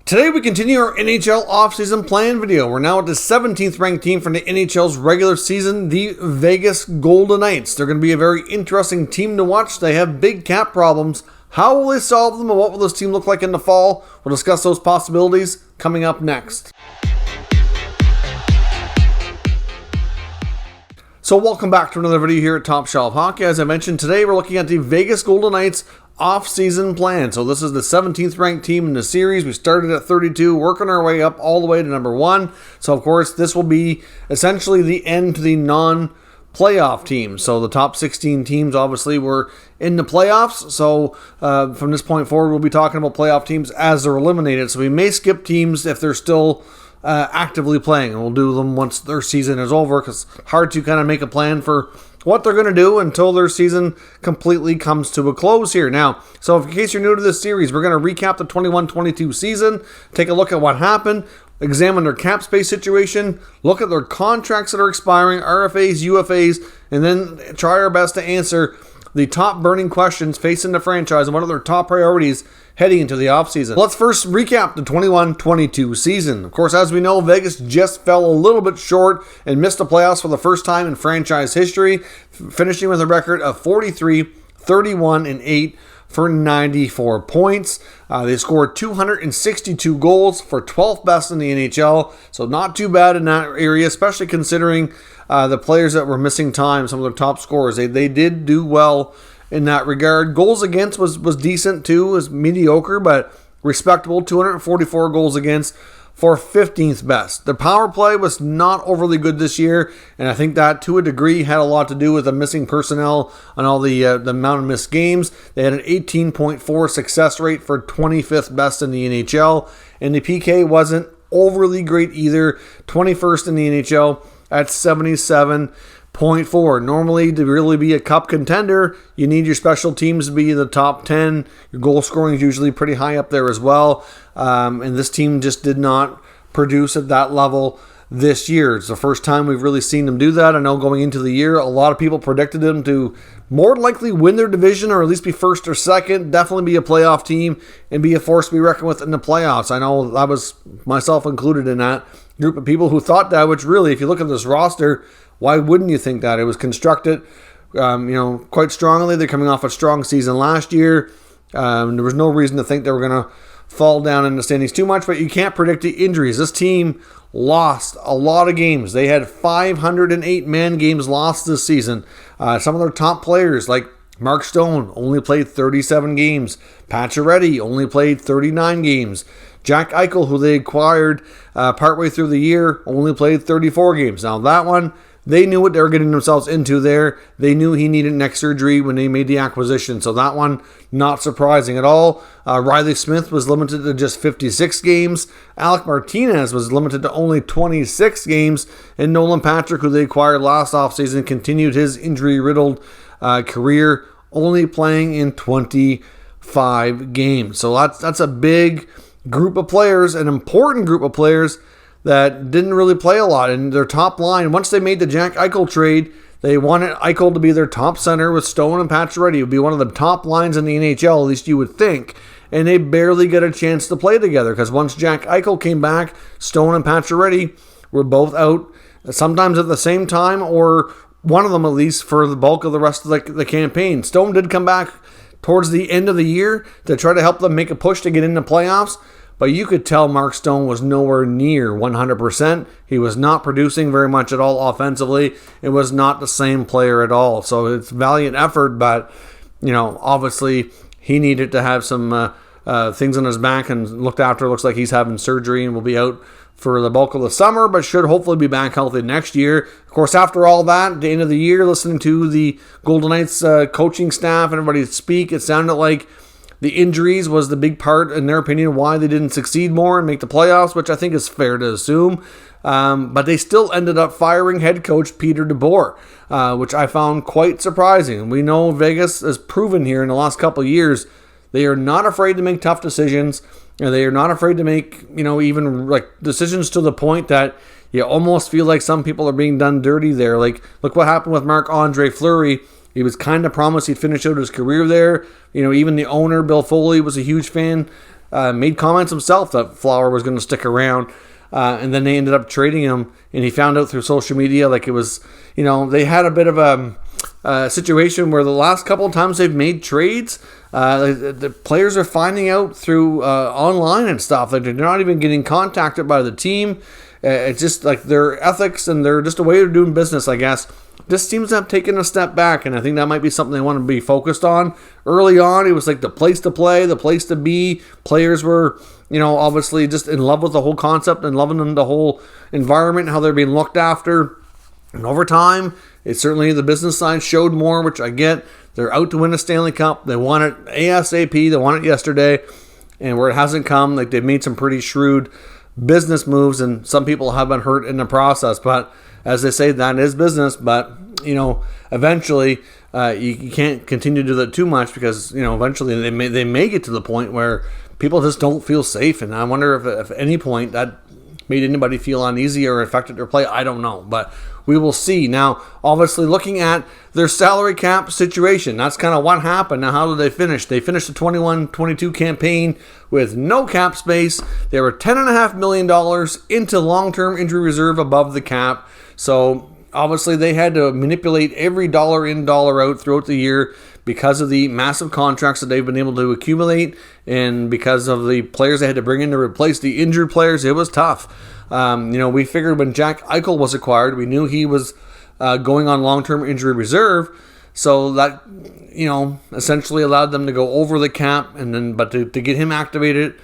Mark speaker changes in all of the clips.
Speaker 1: Today we continue our NHL offseason plan video. We're now at the 17th ranked team from the NHL's regular season, the Vegas Golden Knights. They're going to be a very interesting team to watch. They have big cap problems. How will they solve them and what will this team look like in the fall? We'll discuss those possibilities coming up next. So welcome back to another video here at Top Shelf Hockey. As I mentioned, today we're looking at the Vegas Golden Knights off-season plan. So this is the 17th ranked team in the series. We started at 32, working our way up all the way to number 1. So of course this will be essentially the end to the non-playoff teams. So the top 16 teams obviously were in the playoffs. So from this point forward we'll be talking about playoff teams as they're eliminated. So we may skip teams if they're still actively playing, and we'll do them once their season is over, because it's hard to kind of make a plan for what they're going to do until their season completely comes to a close here. Now, so in case you're new to this series, we're going to recap the 21-22 season, take a look at what happened, examine their cap space situation, look at their contracts that are expiring, RFAs, UFAs, and then try our best to answer the top burning questions facing the franchise and what are their top priorities heading into the offseason. Let's first recap the 21-22 season. Of course, as we know, Vegas just fell a little bit short and missed the playoffs for the first time in franchise history, finishing with a record of 43, 31, and 8 for 94 points. They scored 262 goals for 12th best in the NHL, so not too bad in that area, especially considering the players that were missing time, some of their top scorers. They did do well in that regard. Goals against was decent too, was mediocre, but respectable. 244 goals against for 15th best. The power play was not overly good this year, and I think that to a degree had a lot to do with the missing personnel and all the amount of missed games. They had an 18.4 success rate for 25th best in the NHL, and the PK wasn't overly great either. 21st in the NHL at 77.4. Normally, to really be a cup contender, you need your special teams to be in the top 10. Your goal scoring is usually pretty high up there as well. And this team just did not produce at that level this year. It's the first time we've really seen them do that. I know going into the year, a lot of people predicted them to more likely win their division or at least be first or second, definitely be a playoff team and be a force to be reckoned with in the playoffs. I know I was myself included in that group of people who thought that, which really, if you look at this roster, why wouldn't you think that? It was constructed, quite strongly. They're coming off a strong season last year. There was no reason to think they were going to fall down in the standings too much, but you can't predict the injuries. This team lost a lot of games. They had 508 man games lost this season. Some of their top players, like Mark Stone, only played 37 games. Pacioretty only played 39 games. Jack Eichel, who they acquired partway through the year, only played 34 games. Now that one, they knew what they were getting themselves into there. They knew he needed neck surgery when they made the acquisition. So that one, not surprising at all. Riley Smith was limited to just 56 games. Alec Martinez was limited to only 26 games. And Nolan Patrick, who they acquired last offseason, continued his injury-riddled career, only playing in 25 games. So that's a big group of players, an important group of players that didn't really play a lot. And their top line, once they made the Jack Eichel trade, they wanted Eichel to be their top center with Stone and Pacioretty. It would be one of the top lines in the NHL, at least you would think. And they barely get a chance to play together because once Jack Eichel came back, Stone and Pacioretty were both out, sometimes at the same time, or one of them at least, for the bulk of the rest of the campaign. Stone did come back towards the end of the year to try to help them make a push to get into playoffs. But you could tell Mark Stone was nowhere near 100%. He was not producing very much at all offensively. It was not the same player at all. So it's valiant effort, but, obviously he needed to have some things on his back and looked after. Looks like he's having surgery and will be out for the bulk of the summer, but should hopefully be back healthy next year. Of course, after all that, at the end of the year, listening to the Golden Knights coaching staff and everybody speak, it sounded like the injuries was the big part, in their opinion, why they didn't succeed more and make the playoffs, which I think is fair to assume. But they still ended up firing head coach Peter DeBoer, which I found quite surprising. We know Vegas has proven here in the last couple of years, they are not afraid to make tough decisions. And they are not afraid to make, even like decisions to the point that you almost feel like some people are being done dirty there. Like, look what happened with Marc-Andre Fleury. He was kind of promised he'd finish out his career there. Even the owner, Bill Foley, was a huge fan made comments himself that Flower was going to stick around. And then they ended up trading him, and he found out through social media like it was, they had a bit of a situation where the last couple of times they've made trades, the players are finding out through online and stuff that they're not even getting contacted by the team. It's just like their ethics and they're just a way of doing business, I guess. Just seems to have taken a step back, and I think that might be something they want to be focused on. Early on, it was like the place to play, the place to be. Players were, obviously just in love with the whole concept and loving the whole environment, how they're being looked after. And over time, it's certainly the business side showed more, which I get. They're out to win a Stanley Cup. They want it ASAP. They want it yesterday. And where it hasn't come, like they've made some pretty shrewd business moves, and some people have been hurt in the process. But as they say, that is business. But, eventually you can't continue to do that too much because, eventually they may get to the point where people just don't feel safe. And I wonder if at any point that made anybody feel uneasy or affected their play. I don't know. But we will see. Now, obviously, looking at their salary cap situation, that's kind of what happened. Now, how did they finish? They finished the 21-22 campaign with no cap space. They were $10.5 million into long-term injury reserve above the cap. So, obviously, they had to manipulate every dollar in, dollar out throughout the year because of the massive contracts that they've been able to accumulate and because of the players they had to bring in to replace the injured players. It was tough. We figured when Jack Eichel was acquired, we knew he was going on long-term injury reserve. So that, essentially allowed them to go over the cap. But to get him activated,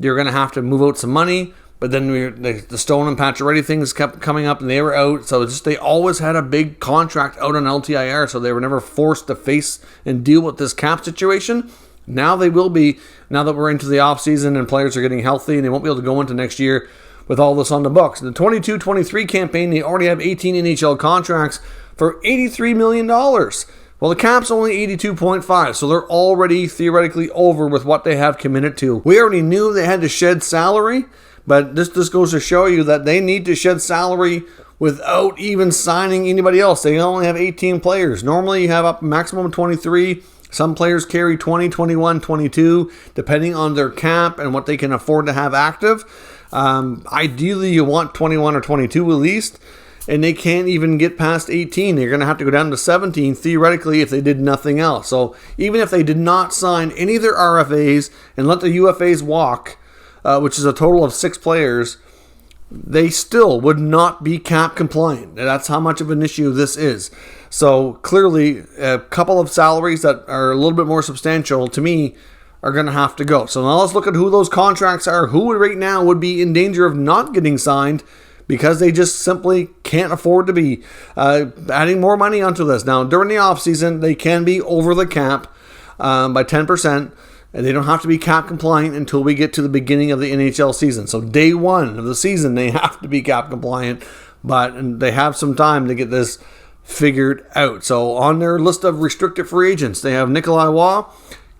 Speaker 1: you're going to have to move out some money. But then the Stone and Pacioretty things kept coming up, and they were out. So they always had a big contract out on LTIR, so they were never forced to face and deal with this cap situation. Now they will be, now that we're into the offseason and players are getting healthy, and they won't be able to go into next year with all this on the books. In the 22-23 campaign, they already have 18 NHL contracts for $83 million. Well, the cap's only 82.5, so they're already theoretically over with what they have committed to. We already knew they had to shed salary, but this just goes to show you that they need to shed salary without even signing anybody else. They only have 18 players. Normally you have up maximum of 23. Some players carry 20, 21, 22, depending on their cap and what they can afford to have active. Ideally, you want 21 or 22 at least, and they can't even get past 18. They're going to have to go down to 17, theoretically, if they did nothing else. So even if they did not sign any of their RFAs and let the UFAs walk, which is a total of 6 players, they still would not be cap compliant. That's how much of an issue this is. So clearly, a couple of salaries that are a little bit more substantial to me are going to have to go. So now let's look at who those contracts are. Who right now would be in danger of not getting signed because they just simply can't afford to be adding more money onto this. Now, during the offseason, they can be over the cap by 10%. And they don't have to be cap compliant until we get to the beginning of the NHL season. So day one of the season, they have to be cap compliant, but they have some time to get this figured out. So on their list of restricted free agents, they have Nikolai Waugh,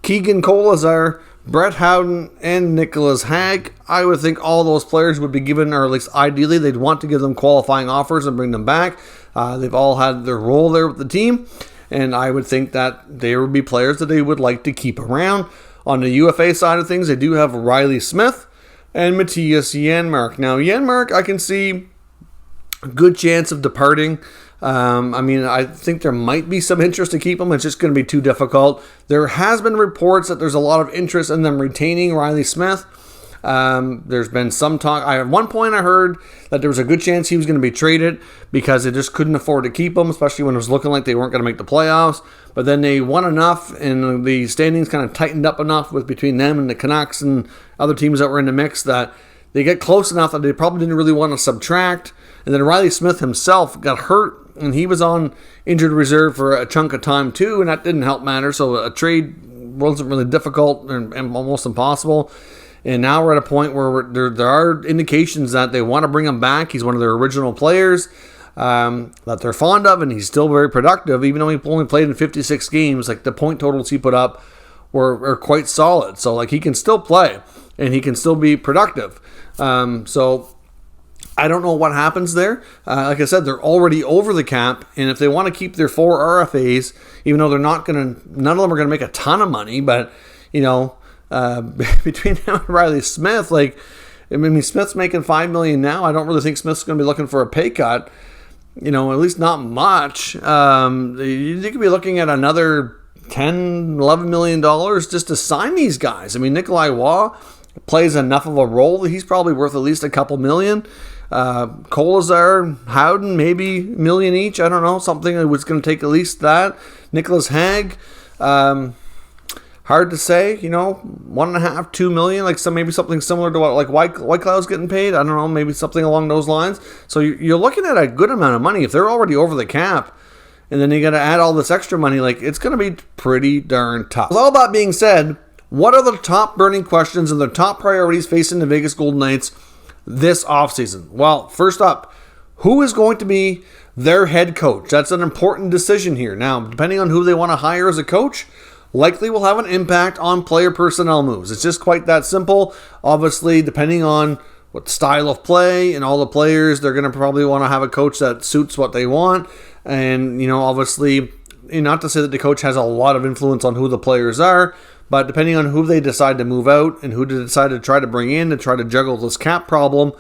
Speaker 1: Keegan Kolazar, Brett Howden, and Nicholas Hag. I would think all those players would be given, or at least ideally, they'd want to give them qualifying offers and bring them back. They've all had their role there with the team, and I would think that there would be players that they would like to keep around. On the UFA side of things, they do have Riley Smith and Matthias Janmark. Now, Janmark, I can see a good chance of departing. I think there might be some interest to keep him. It's just going to be too difficult. There has been reports that there's a lot of interest in them retaining Riley Smith. There's been some talk. At one point I heard that there was a good chance he was going to be traded because they just couldn't afford to keep him, especially when it was looking like they weren't going to make the playoffs. But then they won enough, and the standings kind of tightened up enough with between them and the Canucks and other teams that were in the mix that they get close enough that they probably didn't really want to subtract. And then Riley Smith himself got hurt, and he was on injured reserve for a chunk of time too, and that didn't help matter. So a trade wasn't really difficult and almost impossible. And now we're at a point where there are indications that they want to bring him back. He's one of their original players that they're fond of, and he's still very productive. Even though he only played in 56 games, like the point totals he put up were quite solid. So like he can still play, and he can still be productive. So I don't know what happens there. Like I said, they're already over the cap, and if they want to keep their 4 RFAs, even though none of them are going to make a ton of money, but between him and Riley Smith, Smith's making $5 million now. I don't really think Smith's going to be looking for a pay cut. At least not much. You could be looking at another $10, $11 million just to sign these guys. Nikolai Waugh plays enough of a role that he's probably worth at least a couple million. Kolazar, Howden, maybe $1 million each. I don't know, something that was going to take at least that. Nicholas Hag, hard to say, $1.5, $2 million, maybe something similar to what White Cloud's getting paid. I don't know, maybe something along those lines. So you're looking at a good amount of money. If they're already over the cap, and then you got to add all this extra money, it's going to be pretty darn tough. With all that being said, what are the top burning questions and the top priorities facing the Vegas Golden Knights this offseason? Well, first up, who is going to be their head coach? That's an important decision here. Now, depending on who they want to hire as a coach, likely will have an impact on player personnel moves. It's just quite that simple. Obviously, depending on what style of play and all the players, they're going to probably want to have a coach that suits what they want. And, obviously, not to say that the coach has a lot of influence on who the players are, but depending on who they decide to move out and who they decide to try to bring in to try to juggle this cap problem,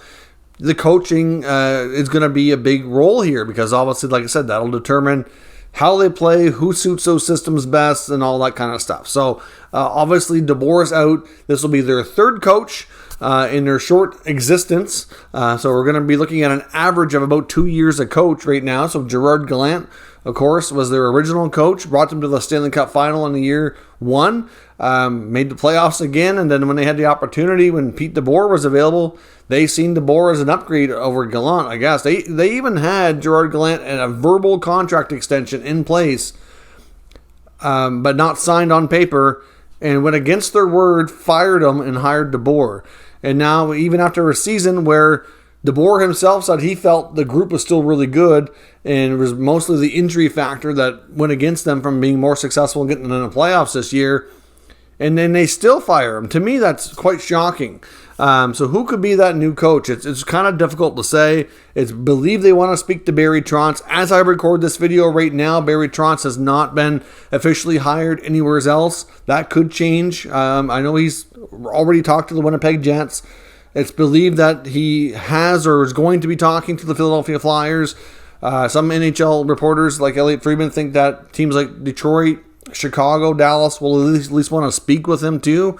Speaker 1: the coaching is going to be a big role here, because obviously, like I said, that'll determine how they play, who suits those systems best, and all that kind of stuff. So, obviously, DeBoer's out. This will be their third coach in their short existence. So we're going to be looking at an average of about 2 years a coach right now. So Gerard Gallant, of course, was their original coach, brought them to the Stanley Cup final in the year one, made the playoffs again, and then when they had the opportunity, when Pete DeBoer was available, they seen DeBoer as an upgrade over Gallant, I guess. They even had Gerard Gallant and a verbal contract extension in place, but not signed on paper, and went against their word, fired him, and hired DeBoer. And now, even after a season where DeBoer himself said he felt the group was still really good, and it was mostly the injury factor that went against them from being more successful and getting in the playoffs this year, and then they still fire him. To me, that's quite shocking. So who could be that new coach? It's kind of difficult to say. It's believed they want to speak to Barry Trotz. As I record this video right now, Barry Trotz has not been officially hired anywhere else. That could change. I know he's already talked to the Winnipeg Jets. It's believed that he has or is going to be talking to the Philadelphia Flyers. Some NHL reporters like Elliot Friedman think that teams like Detroit, Chicago, Dallas will at least want to speak with him too.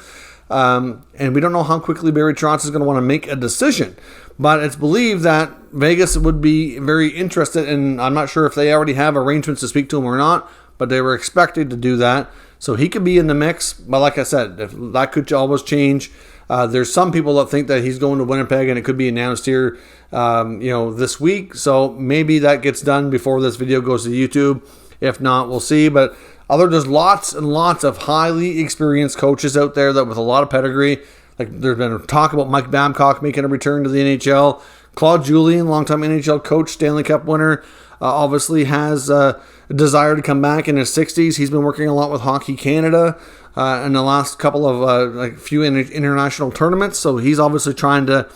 Speaker 1: And we don't know how quickly Barry Trotz is going to want to make a decision. But it's believed that Vegas would be very interested, and I'm not sure if they already have arrangements to speak to him or not, but they were expected to do that. So he could be in the mix. But like I said, if that could always change. There's some people that think that he's going to Winnipeg and it could be announced here, this week. So maybe that gets done before this video goes to YouTube. If not, we'll see. But there's lots and lots of highly experienced coaches out there that with a lot of pedigree. Like there's been talk about Mike Babcock making a return to the NHL. Claude Julien, longtime NHL coach, Stanley Cup winner, obviously has a desire to come back in his 60s. He's been working a lot with Hockey Canada in the last couple of few international tournaments. So he's obviously trying to,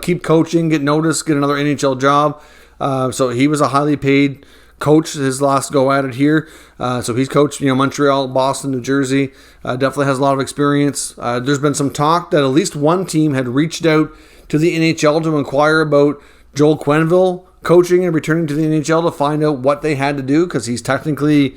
Speaker 1: keep coaching, get noticed, get another NHL job. So he was a highly paid coach his last go at it here. So he's coached, Montreal, Boston, New Jersey. Definitely has a lot of experience. There's been some talk that at least one team had reached out to the NHL to inquire about Joel Quenneville coaching and returning to the NHL to find out what they had to do, because he's technically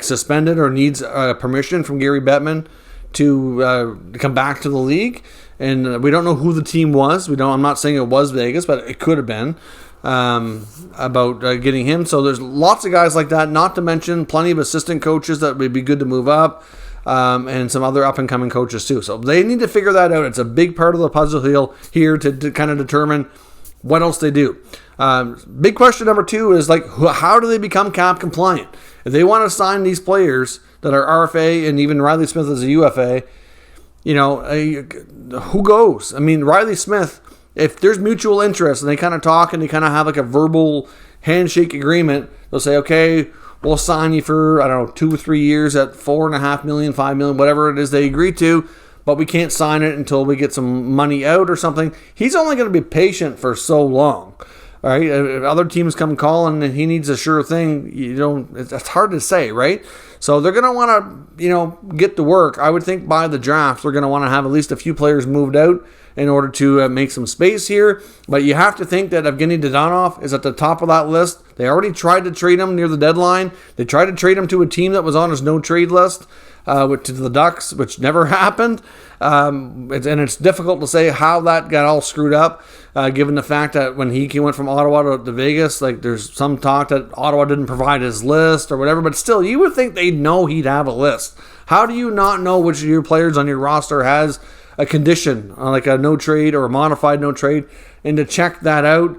Speaker 1: suspended or needs permission from Gary Bettman to come back to the league. And we don't know who the team was. I'm not saying it was Vegas, but it could have been about getting him. So there's lots of guys like that, not to mention plenty of assistant coaches that would be good to move up, and some other up-and-coming coaches too. So they need to figure that out. It's a big part of the puzzle here to kind of determine what else they do. Big question number 2 is how do they become cap compliant? If they want to sign these players that are RFA and even Riley Smith as a UFA, who goes? Riley Smith, if there's mutual interest and they kind of talk and they kind of have a verbal handshake agreement, they'll say, okay, we'll sign you for, 2 or 3 years at $4.5 million, $5 million, whatever it is they agree to, but we can't sign it until we get some money out or something. He's only going to be patient for so long. All right, if other teams come calling and he needs a sure thing, it's hard to say, right? So they're going to want to, get to work. I would think by the draft, they're going to want to have at least a few players moved out in order to make some space here. But you have to think that Evgeny Dadonov is at the top of that list. They already tried to trade him near the deadline. They tried to trade him to a team that was on his no-trade list, to the Ducks, which never happened. And it's difficult to say how that got all screwed up, given the fact that when he went from Ottawa to Vegas, there's some talk that Ottawa didn't provide his list or whatever, but still, you would think they'd know he'd have a list. How do you not know which of your players on your roster has a condition, like a no-trade or a modified no-trade, and to check that out?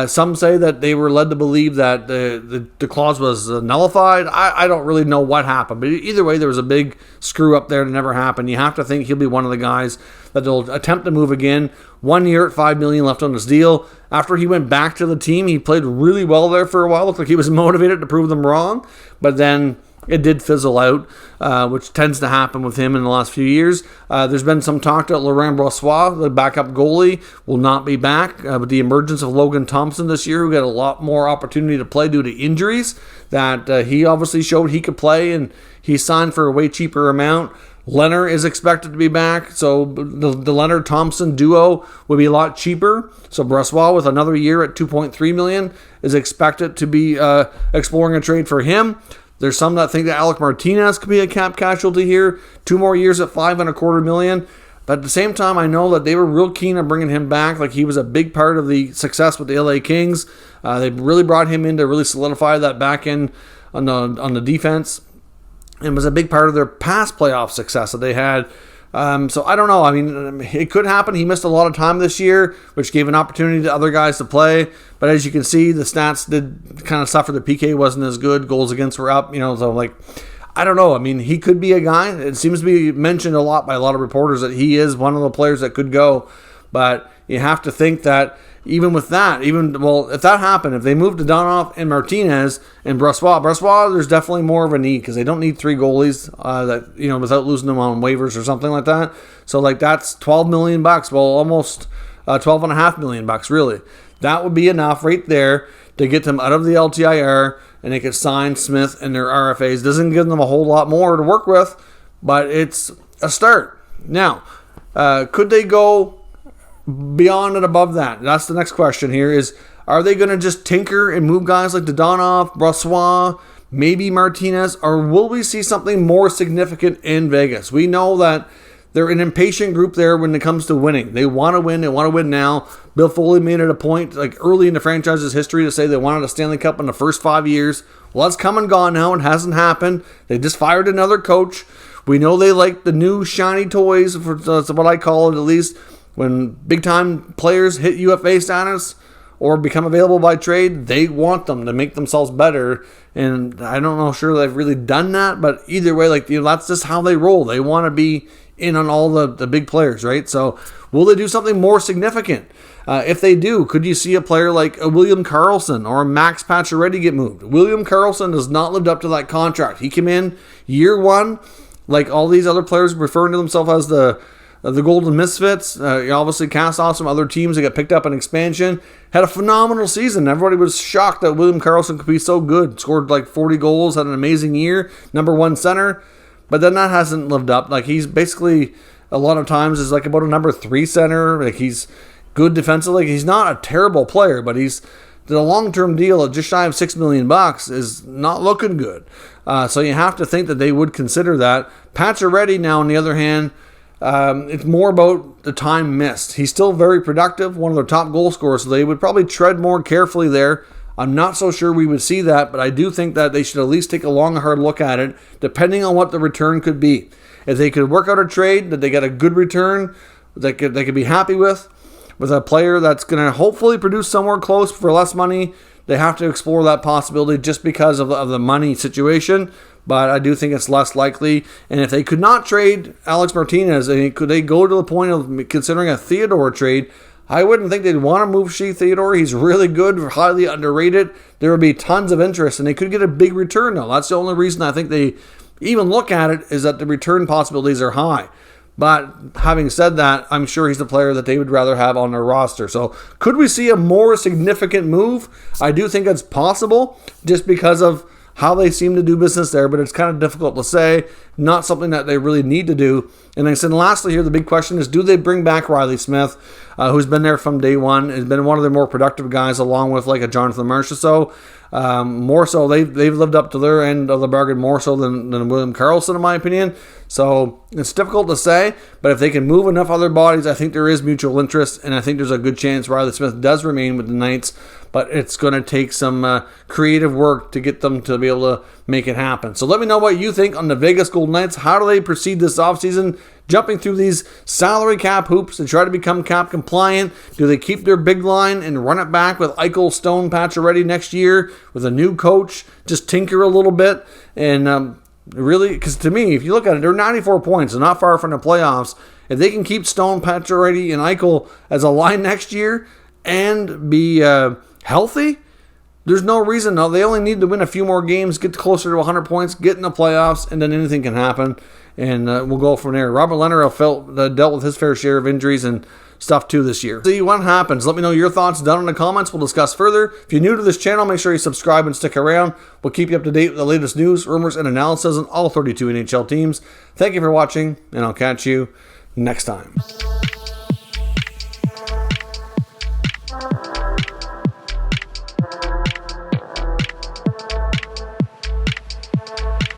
Speaker 1: Some say that they were led to believe that the clause was nullified. I don't really know what happened, but either way, there was a big screw up there that never happened. You have to think he'll be one of the guys that they'll attempt to move again. 1 year at $5 million left on his deal. After he went back to the team, he played really well there for a while. Looked like he was motivated to prove them wrong, but then it did fizzle out, which tends to happen with him in the last few years. There's been some talk that Laurent Brossoit, the backup goalie, will not be back. With the emergence of Logan Thompson this year, who got a lot more opportunity to play due to injuries, that he obviously showed he could play, and he signed for a way cheaper amount. Leonard is expected to be back, so the Leonard-Thompson duo will be a lot cheaper. So Brossoit, with another year at $2.3 million, is expected to be exploring a trade for him. There's some that think that Alec Martinez could be a cap casualty here. 2 more years at $5.25 million. But at the same time, I know that they were real keen on bringing him back. He was a big part of the success with the LA Kings. They really brought him in to really solidify that back end on the defense, and was a big part of their past playoff success that they had. So I don't know. I mean, it could happen. He missed a lot of time this year, which gave an opportunity to other guys to play. But as you can see, the stats did kind of suffer. The PK wasn't as good. Goals against were up. So I don't know. I mean, he could be a guy. It seems to be mentioned a lot by a lot of reporters that he is one of the players that could go. But you have to think that even with that, if that happened, if they moved to Dadonov and Martinez and Brossoit, there's definitely more of a need because they don't need 3 goalies without losing them on waivers or something like that. So that's $12 million. Well, almost $12.5 million really. That would be enough right there to get them out of the LTIR, and they could sign Smith and their RFAs. Doesn't give them a whole lot more to work with, but it's a start. Now, could they go beyond and above that? That's the next question here is, are they going to just tinker and move guys like Dadonov, Brossoit, maybe Martinez, or will we see something more significant in Vegas? We know that they're an impatient group there when it comes to winning. They want to win. They want to win now. Bill Foley made it a point early in the franchise's history to say they wanted a Stanley Cup in the first 5 years. Well, that's come and gone now. It hasn't happened. They just fired another coach. We know they like the new shiny toys, that's what I call it at least. When big-time players hit UFA status or become available by trade, they want them to make themselves better. And I don't know sure they've really done that, but either way, that's just how they roll. They want to be in on all the big players, right? So will they do something more significant? If they do, could you see a player like a William Karlsson or a Max Pacioretty get moved? William Karlsson has not lived up to that contract. He came in year 1, like all these other players referring to themselves as the Golden Misfits. He obviously cast off some other teams that got picked up in expansion. Had a phenomenal season. Everybody was shocked that William Karlsson could be so good. Scored 40 goals, had an amazing year. Number 1 center. But then that hasn't lived up. He's basically, a lot of times, is about a number 3 center. He's good defensively. He's not a terrible player, but he's the long-term deal at just shy of $6 million is not looking good. So you have to think that they would consider that. Pacioretty now, on the other hand, it's more about the time missed. He's still very productive, one of their top goal scorers, so they would probably tread more carefully there. I'm not so sure we would see that, but I do think that they should at least take a long, hard look at it, depending on what the return could be. If they could work out a trade, that they get a good return, that they could be happy with a player that's going to hopefully produce somewhere close for less money, they have to explore that possibility just because of the money situation. But I do think it's less likely. And if they could not trade Alex Martinez, could they go to the point of considering a Theodore trade? I wouldn't think they'd want to move Shea Theodore. He's really good, highly underrated. There would be tons of interest, and they could get a big return, though. That's the only reason I think they even look at it, is that the return possibilities are high. But having said that, I'm sure he's a player that they would rather have on their roster. So could we see a more significant move? I do think it's possible just because of how they seem to do business there, but it's kind of difficult to say. Not something that they really need to do. And I said, lastly here, the big question is, do they bring back Riley Smith, who's been there from day one, has been one of their more productive guys, along with like a Jonathan Marchessault. More so, they've lived up to their end of the bargain more so than William Karlsson, in my opinion. So it's difficult to say, but if they can move enough other bodies, I think there is mutual interest, and I think there's a good chance Riley Smith does remain with the Knights, but it's going to take some creative work to get them to be able to make it happen. So let me know what you think on the Vegas Golden Knights. How do they proceed this offseason, jumping through these salary cap hoops to try to become cap compliant? Do they keep their big line and run it back with Eichel, Stone, Pacioretty next year with a new coach, just tinker a little bit? And really, because to me, if you look at it, they're 94 points and not far from the playoffs. If they can keep Stone, Pacioretty, and Eichel as a line next year and be healthy, there's no reason. No, they only need to win a few more games, get closer to 100 points, get in the playoffs, and then anything can happen. And we'll go from there. Robert Leonard dealt with his fair share of injuries and stuff too this year. See what happens. Let me know your thoughts down in the comments. We'll discuss further. If you're new to this channel, make sure you subscribe and stick around. We'll keep you up to date with the latest news, rumors, and analysis on all 32 NHL teams. Thank you for watching, and I'll catch you next time.